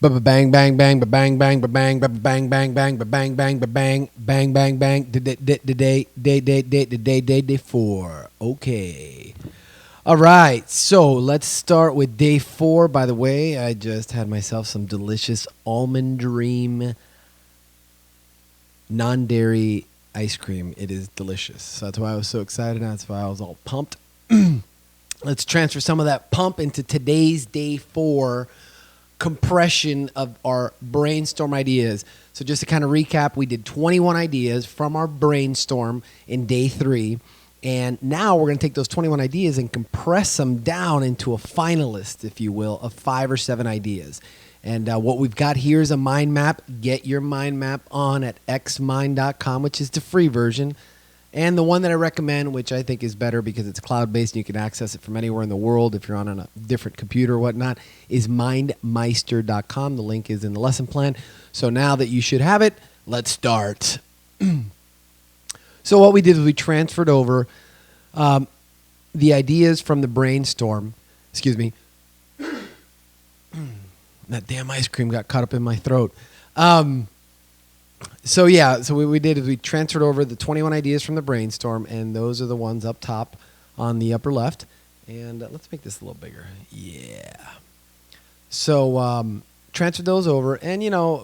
Bang bang bang bang bang bang bang bang bang bang bang bang bang bang bang bang day 4. Okay. All right. So let's start with day 4. By the way, I just had myself some delicious Almond Dream non-dairy ice cream. It is delicious. So that's why I was so excited. That's why I was all pumped. Let's transfer some of that pump into today's day 4 compression of our brainstorm ideas. So just to kind of recap, we did 21 ideas from our brainstorm in day 3. And now we're going to take those 21 ideas and compress them down into a finalist, if you will, of 5 or 7 ideas. And what we've got here is a mind map. Get your mind map on at xmind.com, which is the free version. And the one that I recommend, which I think is better because it's cloud-based and you can access it from anywhere in the world if you're on a different computer or whatnot, is mindmeister.com. The link is in the lesson plan. So now that you should have it, let's start. So what we did is we transferred over the ideas from the brainstorm. Excuse me. That damn ice cream got caught up in my throat. So what we did is we transferred over the 21 ideas from the brainstorm, and those are the ones up top on the upper left. And let's make this a little bigger. Yeah. So transferred those over, and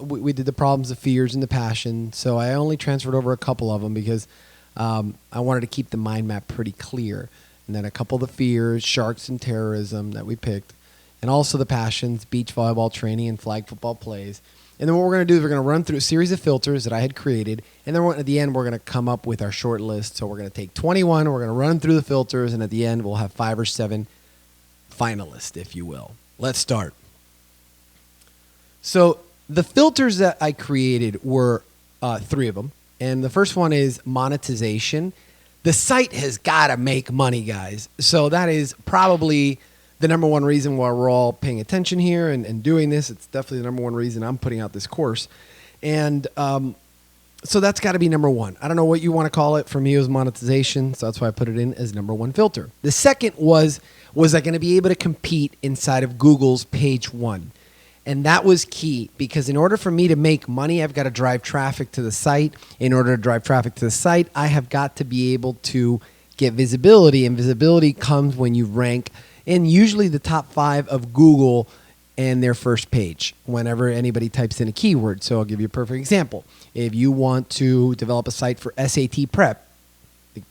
we did the problems, the fears, and the passion. So I only transferred over a couple of them because I wanted to keep the mind map pretty clear. And then a couple of the fears, sharks and terrorism that we picked, and also the passions, beach volleyball training and flag football plays. And then what we're going to do is we're going to run through a series of filters that I had created. And then at the end, we're going to come up with our short list. So we're going to take 21, we're going to run through the filters, and at the end, we'll have 5 or 7 finalists, if you will. Let's start. So the filters that I created were 3 of them. And the first one is monetization. The site has got to make money, guys. So that is probably the number one reason why we're all paying attention here and doing this. It's definitely the number one reason I'm putting out this course. And so that's got to be number 1. I don't know what you want to call it. For me, it was monetization. So that's why I put it in as number 1 filter. The second was I going to be able to compete inside of Google's page 1? And that was key because in order for me to make money, I've got to drive traffic to the site. In order to drive traffic to the site, I have got to be able to get visibility. And visibility comes when you rank in usually the top 5 of Google and their first page whenever anybody types in a keyword. So I'll give you a perfect example. If you want to develop a site for SAT prep,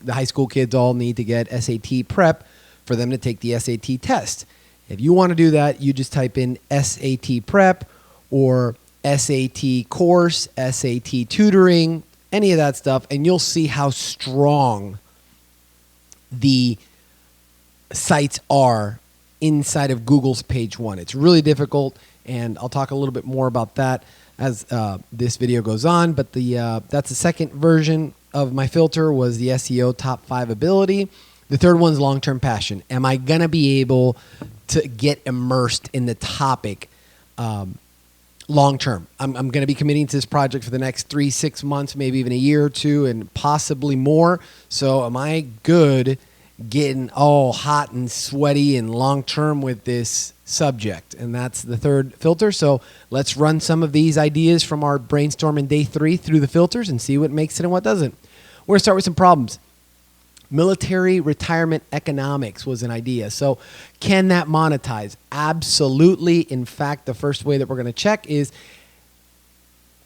the high school kids all need to get SAT prep for them to take the SAT test. If you want to do that, you just type in SAT prep or SAT course, SAT tutoring, any of that stuff, and you'll see how strong the sites are inside of Google's page 1. It's really difficult, and I'll talk a little bit more about that as this video goes on. But that's the second version of my filter was the SEO top 5 ability. The third one's long-term passion. Am I going to be able to get immersed in the topic long-term? I'm going to be committing to this project for the next 3-6 months, maybe even a year or 2, and possibly more. So am I good getting all hot and sweaty and long-term with this subject? And that's the third filter. So let's run some of these ideas from our brainstorm in day 3 through the filters and see what makes it and what doesn't. We're going to start with some problems. Military retirement economics was an idea. So can that monetize? Absolutely. In fact, the first way that we're going to check is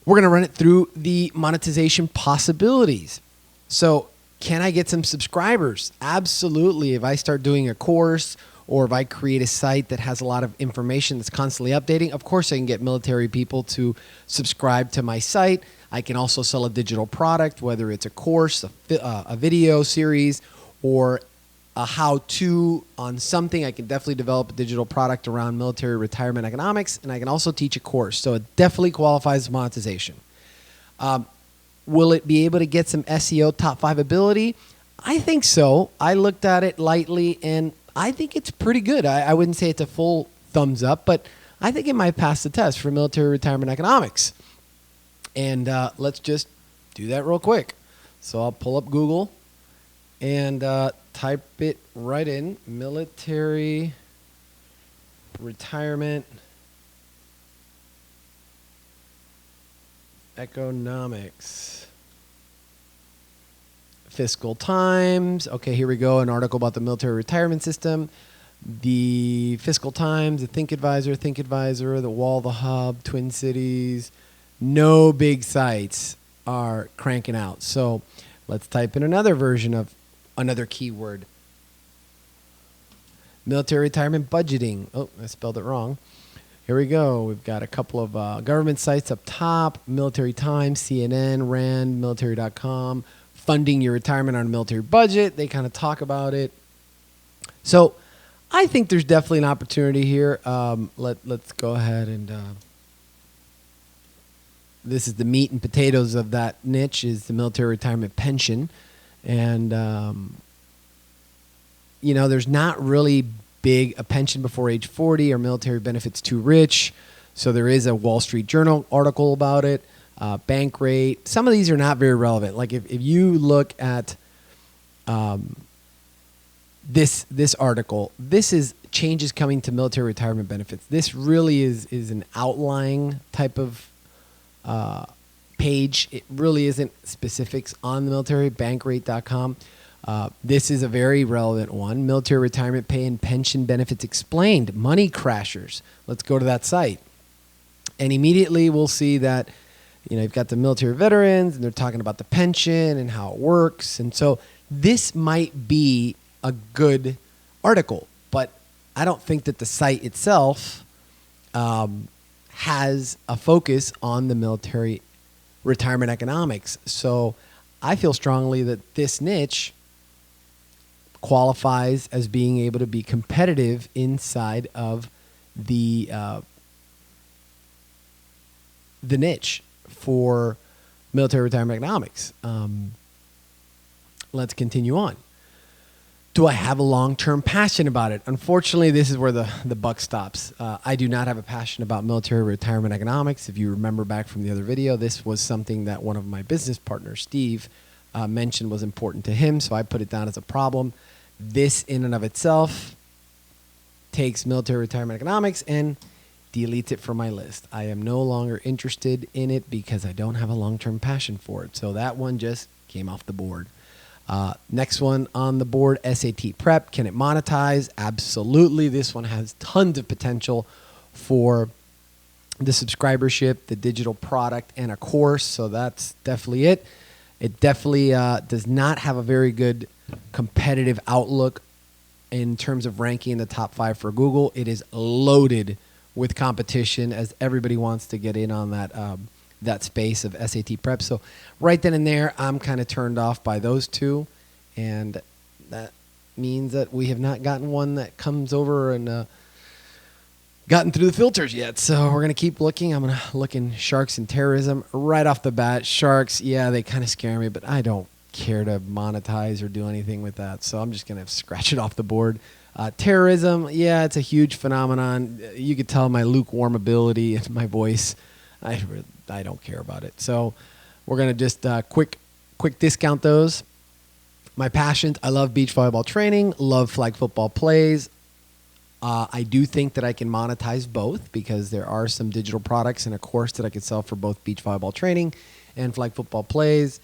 we're going to run it through the monetization possibilities. So can I get some subscribers? Absolutely. If I start doing a course or if I create a site that has a lot of information that's constantly updating, of course I can get military people to subscribe to my site. I can also sell a digital product, whether it's a course, a video series, or a how-to on something. I can definitely develop a digital product around military retirement economics, and I can also teach a course. So it definitely qualifies as monetization. Will it be able to get some SEO top 5 ability? I think so. I looked at it lightly, and I think it's pretty good. I wouldn't say it's a full thumbs up, but I think it might pass the test for military retirement economics. And let's just do that real quick. So I'll pull up Google and type it right in, military retirement Economics. Fiscal Times. Okay, here we go. An article about the military retirement system. The Fiscal Times, the Think Advisor, the Wall, the Hub, Twin Cities. No big sites are cranking out. So let's type in another version of another keyword. Military retirement budgeting. Oh, I spelled it wrong. Here we go. We've got a couple of government sites up top. Military Times, CNN, RAND, military.com. Funding your retirement on a military budget. They kind of talk about it. So I think there's definitely an opportunity here. Let's go ahead and... this is the meat and potatoes of that niche, is the military retirement pension. And, there's not really big a pension before age 40 or military benefits too rich. So there is a Wall Street Journal article about it. Bank rate. Some of these are not very relevant. Like if you look at this article, this is changes coming to military retirement benefits. This really is an outlying type of page. It really isn't specifics on the military. Bankrate.com. This is a very relevant one. Military retirement pay and pension benefits explained. Money crashers. Let's go to that site. And immediately we'll see that, you've got the military veterans and they're talking about the pension and how it works. And so this might be a good article, but I don't think that the site itself has a focus on the military retirement economics. So I feel strongly that this niche qualifies as being able to be competitive inside of the niche for military retirement economics. Let's continue on. Do I have a long-term passion about it? Unfortunately, this is where the buck stops. I do not have a passion about military retirement economics. If you remember back from the other video, this was something that one of my business partners, Steve, mentioned was important to him, so I put it down as a problem. This in and of itself takes military retirement economics and deletes it from my list. I am no longer interested in it because I don't have a long-term passion for it. So that one just came off the board. Next one on the board, SAT prep. Can it monetize? Absolutely. This one has tons of potential for the subscribership, the digital product, and a course. So that's definitely it. It definitely does not have a very good competitive outlook in terms of ranking in the top 5 for Google. It is loaded with competition as everybody wants to get in on that space of SAT prep. So right then and there, I'm kind of turned off by those two. And that means that we have not gotten one that comes over and gotten through the filters yet. So we're going to keep looking. I'm going to look in sharks and terrorism right off the bat. Sharks, yeah, they kind of scare me, but I don't care to monetize or do anything with that. So I'm just going to scratch it off the board. Terrorism, yeah, it's a huge phenomenon. You could tell my lukewarm ability in my voice. I don't care about it. So we're going to just quick discount those. My passions, I love beach volleyball training, love flag football plays. I do think that I can monetize both because there are some digital products and a course that I could sell for both beach volleyball training and flag football plays.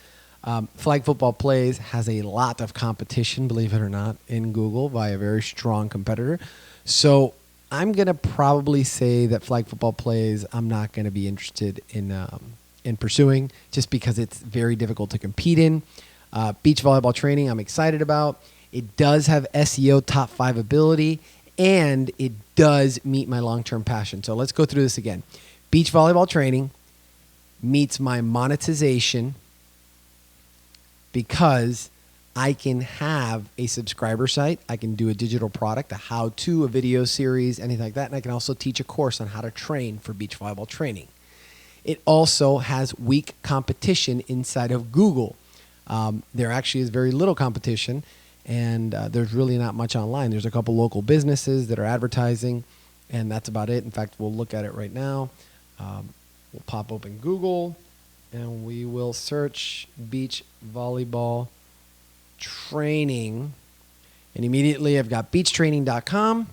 Flag football plays has a lot of competition, believe it or not, in Google by a very strong competitor. So I'm going to probably say that flag football plays I'm not going to be interested in pursuing just because it's very difficult to compete in. Beach volleyball training I'm excited about. It does have SEO top 5 ability, and it does meet my long-term passion. So let's go through this again. Beach volleyball training meets my monetization because I can have a subscriber site. I can do a digital product, a how-to, a video series, anything like that. And I can also teach a course on how to train for beach volleyball training. It also has weak competition inside of Google. There actually is very little competition, and there's really not much online. There's a couple local businesses that are advertising, and that's about it. In fact, we'll look at it right now. We'll pop open Google, and we will search beach volleyball training. And immediately I've got beachtraining.com.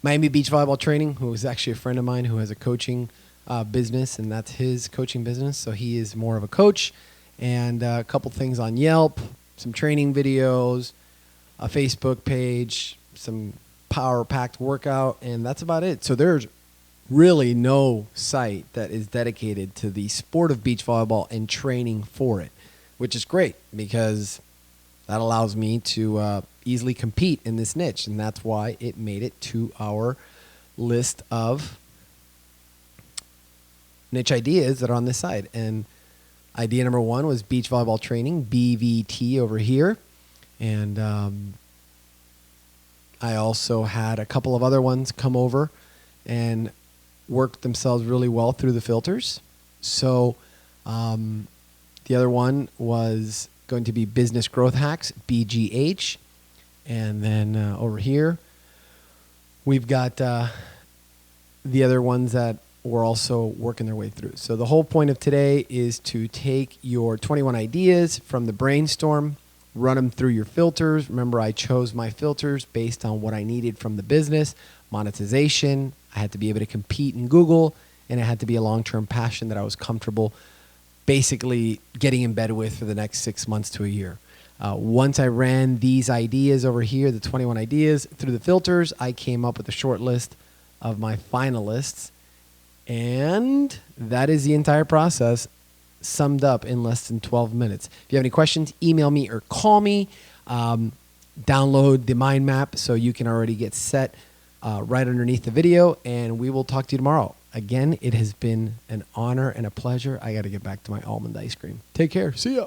Miami Beach Volleyball Training, who is actually a friend of mine who has a coaching business, and that's his coaching business. So he is more of a coach, and a couple things on Yelp, some training videos, a Facebook page, some power-packed workout, and that's about it. So there's really no site that is dedicated to the sport of beach volleyball and training for it, which is great because that allows me to easily compete in this niche, and that's why it made it to our list of niche ideas that are on this side. And idea number 1 was beach volleyball training, BVT over here. And I also had a couple of other ones come over and worked themselves really well through the filters. So the other one was going to be business growth hacks, BGH. And then over here, we've got the other ones that were also working their way through. So the whole point of today is to take your 21 ideas from the brainstorm, run them through your filters. Remember, I chose my filters based on what I needed from the business, monetization. I had to be able to compete in Google, and it had to be a long-term passion that I was comfortable basically getting in bed with for the next 6 months to a year. Once I ran these ideas over here, the 21 ideas, through the filters, I came up with a short list of my finalists. And that is the entire process summed up in less than 12 minutes. If you have any questions, email me or call me. Download the mind map so you can already get set right underneath the video, and we will talk to you tomorrow. Again, it has been an honor and a pleasure. I got to get back to my almond ice cream. Take care. See ya.